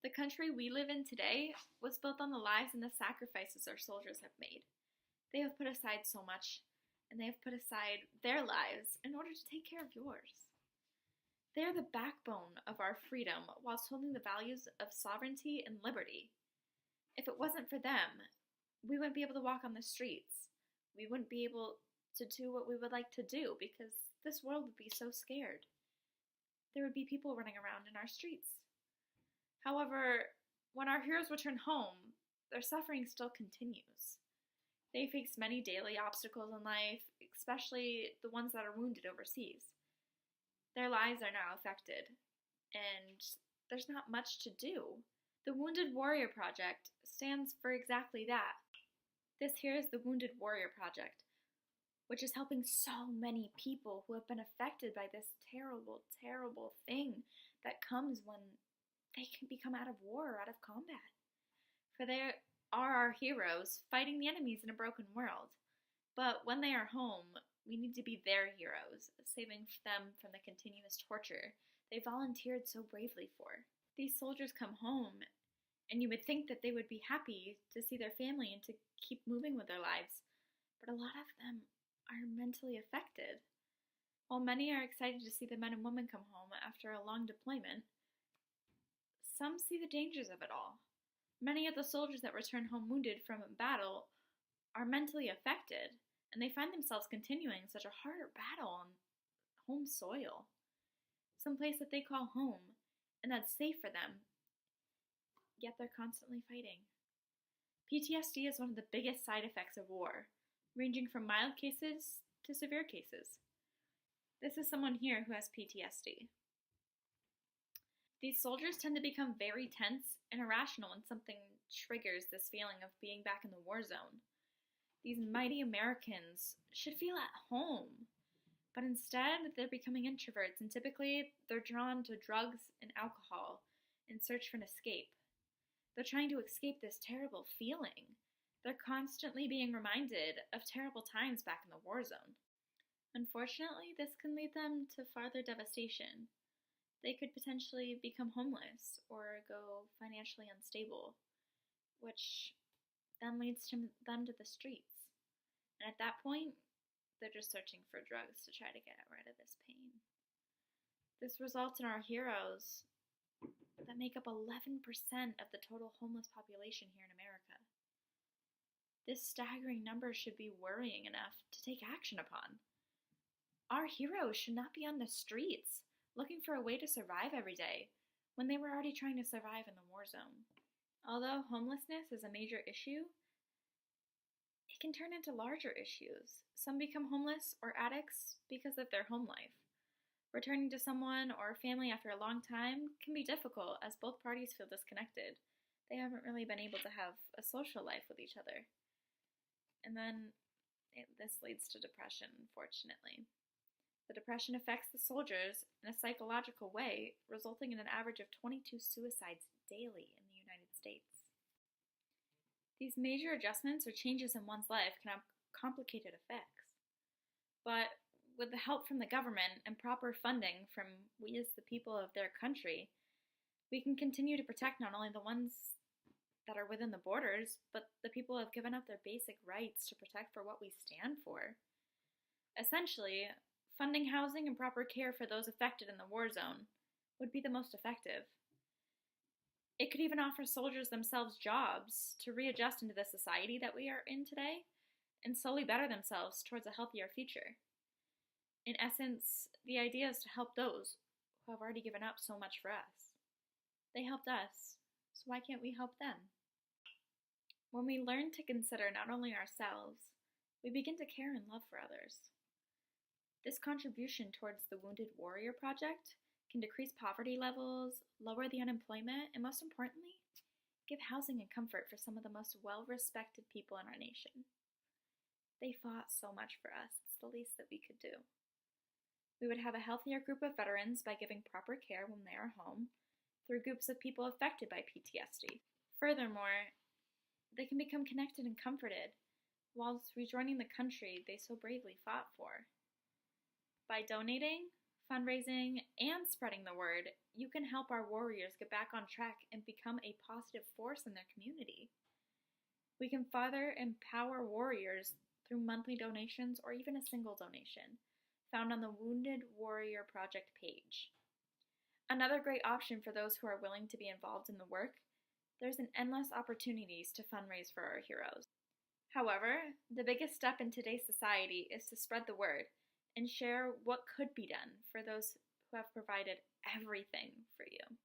The country we live in today was built on the lives and the sacrifices our soldiers have made. They have put aside so much, and they have put aside their lives in order to take care of yours. They are the backbone of our freedom whilst holding the values of sovereignty and liberty. If it wasn't for them, we wouldn't be able to walk on the streets. We wouldn't be able to do what we would like to do because this world would be so scared. There would be people running around in our streets. However, when our heroes return home, their suffering still continues. They face many daily obstacles in life, especially the ones that are wounded overseas. Their lives are now affected, and there's not much to do. The Wounded Warrior Project stands for exactly that. This here is the Wounded Warrior Project, which is helping so many people who have been affected by this terrible, terrible thing that comes when they can become out of war or out of combat. For they are our heroes fighting the enemies in a broken world. But when they are home, we need to be their heroes, saving them from the continuous torture they volunteered so bravely for. These soldiers come home, and you would think that they would be happy to see their family and to keep moving with their lives, but a lot of them are mentally affected. While many are excited to see the men and women come home after a long deployment, some see the dangers of it all. Many of the soldiers that return home wounded from battle are mentally affected, and they find themselves continuing such a harder battle on home soil, some place that they call home, and that's safe for them, yet they're constantly fighting. PTSD is one of the biggest side effects of war, ranging from mild cases to severe cases. This is someone here who has PTSD. These soldiers tend to become very tense and irrational when something triggers this feeling of being back in the war zone. These mighty Americans should feel at home, but instead they're becoming introverts, and typically they're drawn to drugs and alcohol in search for an escape. They're trying to escape this terrible feeling. They're constantly being reminded of terrible times back in the war zone. Unfortunately, this can lead them to farther devastation. They could potentially become homeless or go financially unstable, which then leads them to the streets. And at that point, they're just searching for drugs to try to get rid of this pain. This results in our heroes that make up 11% of the total homeless population here in America. This staggering number should be worrying enough to take action upon. Our heroes should not be on the streets looking for a way to survive every day when they were already trying to survive in the war zone. Although homelessness is a major issue, it can turn into larger issues. Some become homeless or addicts because of their home life. Returning to someone or a family after a long time can be difficult as both parties feel disconnected. They haven't really been able to have a social life with each other. And then this leads to depression, unfortunately. The depression affects the soldiers in a psychological way, resulting in an average of 22 suicides daily in the United States. These major adjustments or changes in one's life can have complicated effects. But with the help from the government and proper funding from we as the people of their country, we can continue to protect not only the ones that are within the borders, but the people who have given up their basic rights to protect for what we stand for. Essentially, funding housing and proper care for those affected in the war zone would be the most effective. It could even offer soldiers themselves jobs to readjust into the society that we are in today and slowly better themselves towards a healthier future. In essence, the idea is to help those who have already given up so much for us. They helped us, so why can't we help them? When we learn to consider not only ourselves, we begin to care and love for others. This contribution towards the Wounded Warrior Project can decrease poverty levels, lower the unemployment, and most importantly, give housing and comfort for some of the most well-respected people in our nation. They fought so much for us, it's the least that we could do. We would have a healthier group of veterans by giving proper care when they are home, through groups of people affected by PTSD. Furthermore, they can become connected and comforted whilst rejoining the country they so bravely fought for. By donating, fundraising, and spreading the word, you can help our warriors get back on track and become a positive force in their community. We can further empower warriors through monthly donations or even a single donation, found on the Wounded Warrior Project page. Another great option for those who are willing to be involved in the work, there's an endless opportunities to fundraise for our heroes. However, the biggest step in today's society is to spread the word and share what could be done for those who have provided everything for you.